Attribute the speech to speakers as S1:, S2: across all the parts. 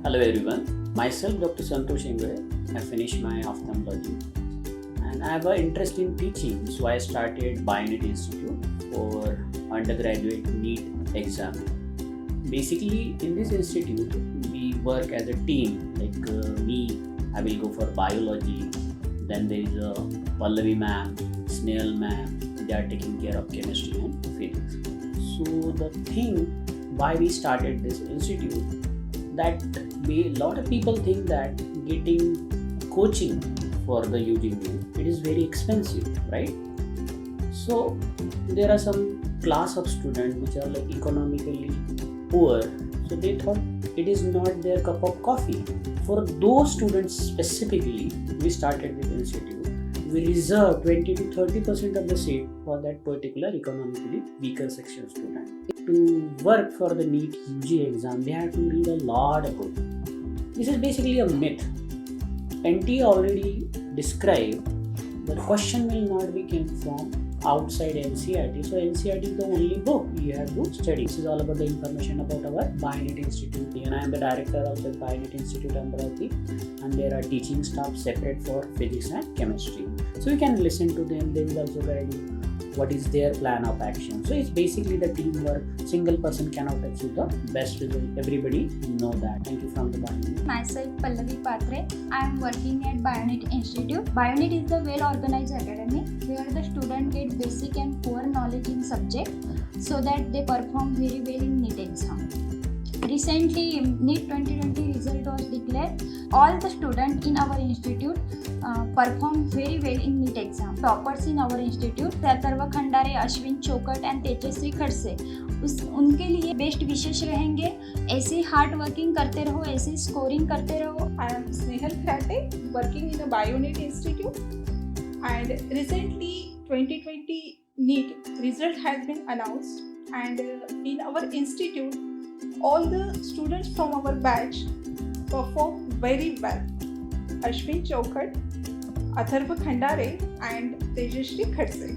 S1: Hello everyone, myself Dr. Santosh Ingre. I finished my ophthalmology and I have an interest in teaching, so I started BioNet Institute for undergraduate NEET exam. Basically, in this institute, we work as a team. Me, I will go for biology. Then there is a Pallavi ma'am, Snail ma'am. They are taking care of chemistry and physics. So the thing why we started this institute, that a lot of people think that getting coaching for the UGV, it is very expensive, right? So there are some class of students which are like economically poor, so they thought it is not their cup of coffee. For those students specifically, we started this institute. We reserve 20 to 30% of the seat for that particular economically weaker section student. To work for the NEET UG exam, they have to read a lot of books. This is basically a myth. NT already described the question will not be came from outside NCERT. So NCERT is the only book you have to study. This is all about the information about our BioNet Institute. And I am the director of the BioNet Institute Amravati, and there are teaching staff separate for physics and chemistry. So you can listen to them. They will also guide you what is their plan of action. So it's basically the teamwork. Single person cannot achieve the best result. Everybody know that. Thank you from the BioNet.
S2: Myself Pallavi Patre. I am working at BioNet Institute. BioNet is the well-organized academy where the student get basic and core knowledge in subject so that they perform very well in NEET exam. Recently, NEET 2020 result was declared. All the students in our institute performed very well in NEET exam. Toppers in our institute, Atharva Khandare, Ashwin चौकट and Tejashree Khadse, उनके लिए best विशेष रहेंगे. ऐसे hard working करते रहो, ऐसे scoring करते रहो.
S3: I am Snehal Khate, working in the BioNet Institute, and recently 2020 NEET result has been announced, and in our institute all the students from our batch performed very well. Ashwin Chaukat, Atharva Khandare and Tejashree Khadse.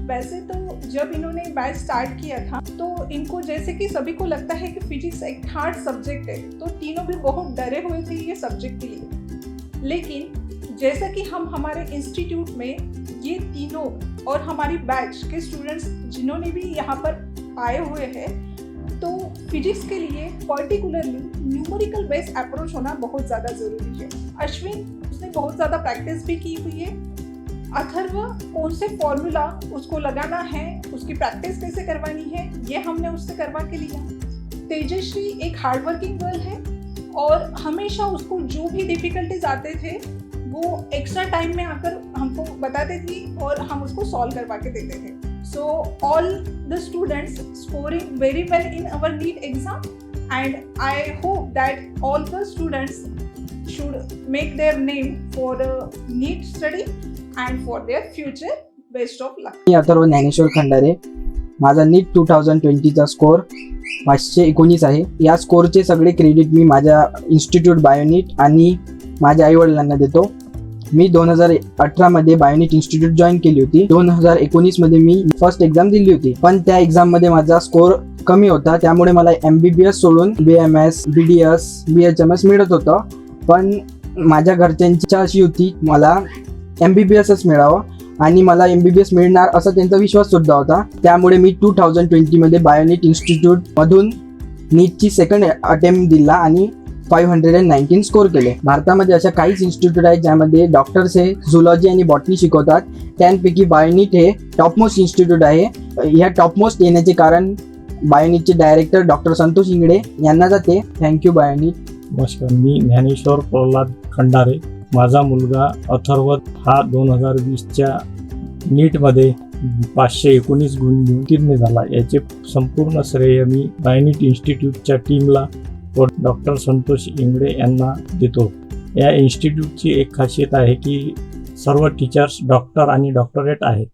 S3: वैसे तो जब इन्होंने batch start किया था तो इनको जैसे कि सभी को लगता है कि फिजिक्स एक हार्ड सब्जेक्ट है, तो तीनों भी बहुत डरे हुए थे ये सब्जेक्ट के लिए. लेकिन जैसा कि हम हमारे इंस्टीट्यूट में ये तीनों और हमारी बैच के स्टूडेंट्स जिन्होंने भी यहाँ पर आए हुए हैं, तो फिजिक्स के लिए पर्टिकुलरली न्यूमेरिकल बेस्ड अप्रोच होना बहुत ज़्यादा ज़रूरी है. अश्विन, उसने बहुत ज़्यादा प्रैक्टिस भी की हुई है. अथर्व, कौन से फॉर्मूला उसको लगाना है, उसकी प्रैक्टिस कैसे करवानी है, ये हमने उससे करवा के लिया. तेजश्री एक हार्ड वर्किंग गर्ल है और हमेशा उसको जो भी डिफ़िकल्टीज आते थे वो एक्स्ट्रा टाइम में आकर हमको बताते थी और हम उसको सॉल्व करवा के देते थे. So all the students scoring very well in our NEET exam, and I hope that all the students should make their name for NEET study and for their future. Best of luck.
S4: मी अथर्व ज्ञानेश्वर खंडारे. माझा NEET 2020चा score 519 आहे. या स्कोरचे सगळे credit मी माझ्या institute बायोनिट आणि माझ्या आईवडिलांना देतो. मी 2018 मध्ये बायोनिट इन्स्टिट्यूट जॉईन केली होती. 2019 मध्ये मी फर्स्ट एक्झाम दिली होती, पण त्या एक्झाम मध्ये माझा स्कोर कमी होता, त्यामुळे मला MBBS सोडून BMS, BDS, BHMS मिळत होतं. पण माझ्या घरच्यांची इच्छा अशी होती मला MBBSच मिळावं आणि मला MBBS मिळणार असा त्यांचा विश्वास सुद्धा होता. त्यामुळे मी 2020 मध्ये बायोनिट इन्स्टिट्यूट मधून नीटची सेकंड अटेम्प्ट दिला आणि 519 स्कोर केले. भारतामध्ये अशा काहीच इन्स्टिट्यूट आहेत ज्यामध्ये डॉक्टर्स हे झुलॉजी आणि बॉटनी शिकवतात. त्यांपैकी बायोनिट हे टॉपमोस्ट इन्स्टिट्यूट आहे. ह्या टॉपमोस्ट येण्याचे कारण बायोनिटचे डायरेक्टर डॉक्टर संतोष इंगडे यांना जाते. थँक्यू बायोनिट.
S5: नमस्कार, मी ज्ञानेश्वर प्रल्हाद खंडारे. माझा मुलगा अथर्व हा 2020च्या नीटमध्ये 519 गुण घेऊन उत्तीर्ण झाला. याचे संपूर्ण श्रेय मी बायोनिट इन्स्टिट्यूटच्या टीमला व डॉक्टर संतोष इंगडे यांना देतो. या इन्स्टिट्यूटची एक खासियत आहे की सर्व टीचर्स डॉक्टर आणि डॉक्टरेट आहेत,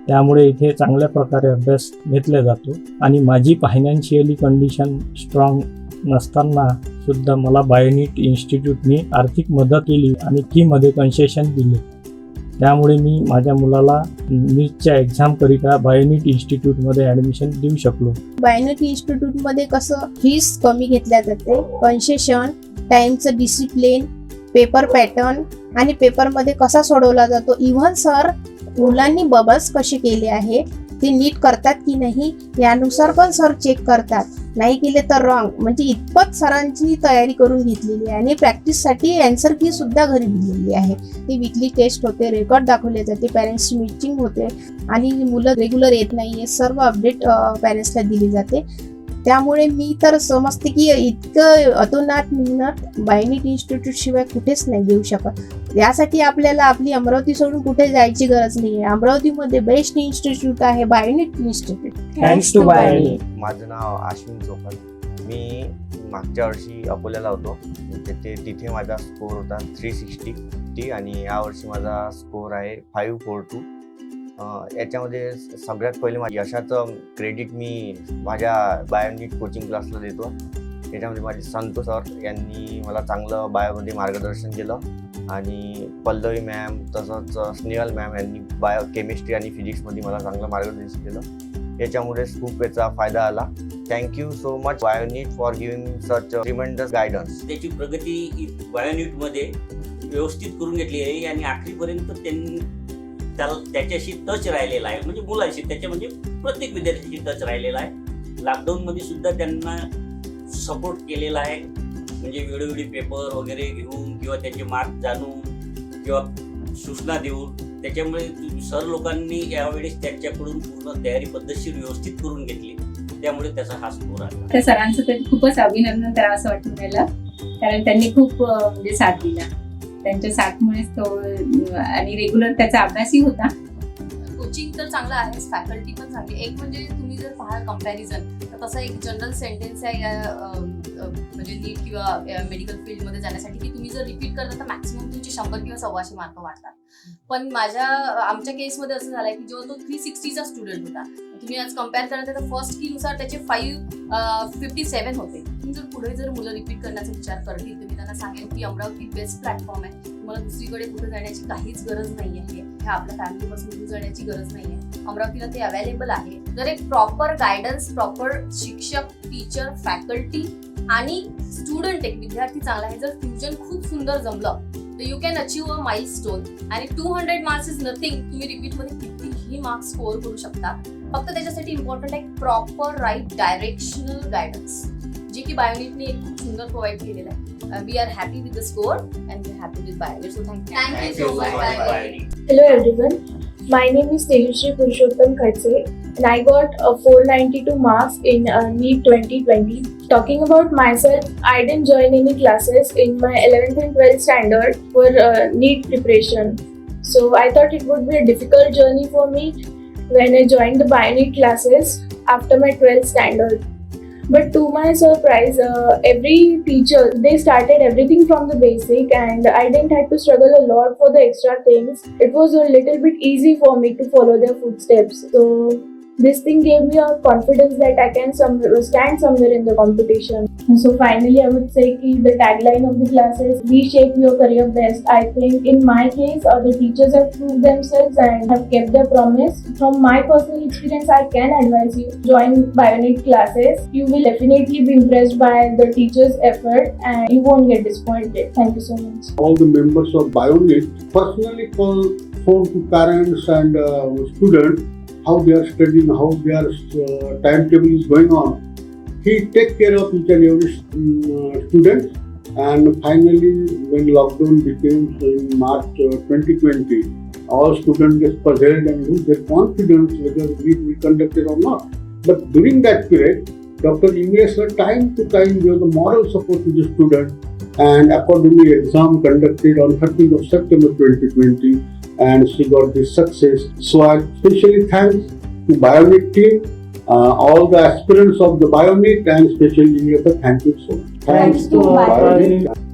S5: त्यामुळे इथे चांगल्या प्रकारे अभ्यास घेतला जातो. आणि माझी फायनान्शियली कंडिशन स्ट्रॉंग नसताना सुद्धा मला बायोनिट इन्स्टिट्यूटने आर्थिक मदत केली आणि फीमध्ये कन्सेशन दिले. त्यामुळे मी माझ्या मुलाला नीटच्या एक्झामकरिता बायोनिट इन्स्टिट्यूटमध्ये ॲडमिशन देऊ शकलो.
S6: बायोनिट इन्स्टिट्यूटमध्ये कसं फीस कमी घेतल्या जाते, कन्सेशन, टाईमचं डिसिप्लिन, पेपर पॅटर्न आणि पेपरमध्ये कसा सोडवला जातो, इव्हन सर मुलांनी बबल्स कसे केले आहे ते नीट करतात की नाही यानुसार पण सर चेक करतात. नाही केले तर रॉंग. म्हणजे इतपत सरांची तयारी करून घेतलेली आहे आणि प्रॅक्टिससाठी अँसर की सुद्धा घरी दिलेली आहे. ती वीकली टेस्ट होते, रेकॉर्ड दाखवले जाते, पॅरेंट्सची मीटिंग होते आणि मुलं रेग्युलर येत नाही सर्व अपडेट पॅरेंट्सला दिली जाते. त्यामुळे मी तर समजते की इतकं अतोनात मेहनत बायोनिट इन्स्टिट्यूट शिवाय कुठेच नाही देऊ शकत. यासाठी आपल्याला आपली अमरावती सोडून कुठे जायची गरज नाही आहे. अमरावतीमध्ये बेस्ट इन्स्टिट्यूट आहे Bionit institute.
S4: Thanks to Bionit.
S7: माझं नाव अश्विन चोपल. मी मागच्या वर्षी अकोल्याला होतो. तिथे माझा स्कोर होता 360 आणि यावर्षी माझा स्कोर आहे 542. याच्यामध्ये सगळ्यात पहिले माझ्या यशाचं क्रेडिट मी माझ्या बायोनिट कोचिंग क्लासला देतो. याच्यामध्ये माझे संतोष सर यांनी मला चांगलं बायोमध्ये मार्गदर्शन केलं आणि पल्लवी मॅम तसंच स्नेहल मॅम यांनी बायो केमिस्ट्री आणि फिजिक्समध्ये मला चांगलं मार्गदर्शन केलं. याच्यामुळेच खूप याचा फायदा आला. Thank you so much Bionit for giving such tremendous guidance.
S8: त्याची प्रगती बायोनिटमध्ये व्यवस्थित करून घेतली आहे आणि आखरीपर्यंत त्यांनी त्याच्याशी टच राहिलेला आहे. म्हणजे मुलांशी त्याच्या म्हणजे प्रत्येक विद्यार्थ्याशी टच राहिलेला आहे. लॉकडाऊनमध्ये सुद्धा त्यांना सपोर्ट केलेला आहे. म्हणजे वेळोवेळी पेपर वगैरे घेऊन किंवा त्याचे मार्क जाणून किंवा सूचना देऊन त्याच्यामुळे सर लोकांनी यावेळेस त्याच्याकडून पूर्ण तयारी पद्धतशीर व्यवस्थित करून घेतली. त्यामुळे त्याचा हा स्कोर आला.
S9: त्या सरांचं तरी खूपच अभिनंदन करावं असं वाटतं मला, कारण त्यांनी खूप म्हणजे साथ दिला. त्यांच्या साथमुळेच तो आणि रेग्युलर त्याचा अभ्यासही होता.
S10: कोचिंग तर चांगलं आहे, फॅकल्टी पण चांगली. एक म्हणजे तुम्ही जर पाहाल कंपॅरिझन तर तसं एक जनरल सेंटेन्स आहे म्हणजे नीट किंवा मेडिकल फील्डमध्ये जाण्यासाठी की तुम्ही जर रिपीट करता तर मॅक्सिमम तुमचे 100 किंवा 125 मार्क वाढतात. पण आमच्या केसमध्ये असं झालंय की जो तो 360चा स्टुडंट होता, तुम्ही आज कम्पेअर करता तर फर्स्ट कीनुसार त्याचे 557 होते. जर पुढे जर मुलं रिपीट करण्याचा विचार करतील तर मी त्यांना सांगेन की अमरावती बेस्ट प्लॅटफॉर्म आहे. तुम्हाला दुसरीकडे कुठे जाण्याची काहीच गरज नाही आहे. ह्या आपल्या फॅमिलीपासून दूर जाण्याची गरज नाही आहे. अमरावतीला ते अवेलेबल आहे. जर एक प्रॉपर गायडन्स, प्रॉपर शिक्षक, टीचर, फॅकल्टी आणि स्टुडंट एक विद्यार्थी चांगला आहे, जर फ्युजन खूप सुंदर जमलं तर you can achieve a milestone. आणि 200 मार्क्स इज नथिंग. तुम्ही रिपीटमध्ये कितीही मार्क्स स्कोअर करू शकता. फक्त त्याच्यासाठी इम्पॉर्टंट आहे प्रॉपर राईट डायरेक्शनल गायडन्स, जे की बायोनिटने एक खूप सुंदर प्रोव्हाइड केलेलं आहे. We are happy with the score and we happy with Bionit. So thank you so much Bionit.
S11: Hello everyone, my name is Tejashree Purushottam Khatse and I got 492 marks in NEET 2020. Talking about myself, I didn't join any classes in my 11th and 12th standard for NEET preparation. So I thought it would be a difficult journey for me when I joined the Bionit classes after my 12th standard. But to my surprise, every teacher, they started everything from the basic and I didn't have to struggle a lot for the extra things. It was a little bit easy for me to follow their footsteps. So this thing gave me a confidence that I can stand somewhere in the competition. And so finally I would say ki the tagline of the class is reshape your career best. I think in my case the teachers have proved themselves and have kept their promise. From my personal experience I can advise you join Bionit classes. You will definitely be impressed by the teachers' effort and you won't get disappointed. Thank you so much.
S12: All the members of Bionit personally phone to parents and students how they are studying, how their timetable is going on. He take care of each and every student. And finally, when lockdown became in March 2020, all students get puzzled and lose their confidence whether we will conduct it or not. But during that period, Dr. Ingres time to time gave the moral support to the student, and accordingly, exam conducted on 13th of September 2020. And she got this success. So I especially thanks to Bionit team, all the aspirants of the Bionit and especially Ingrid. Thank you so much.
S4: Thanks to Bionit.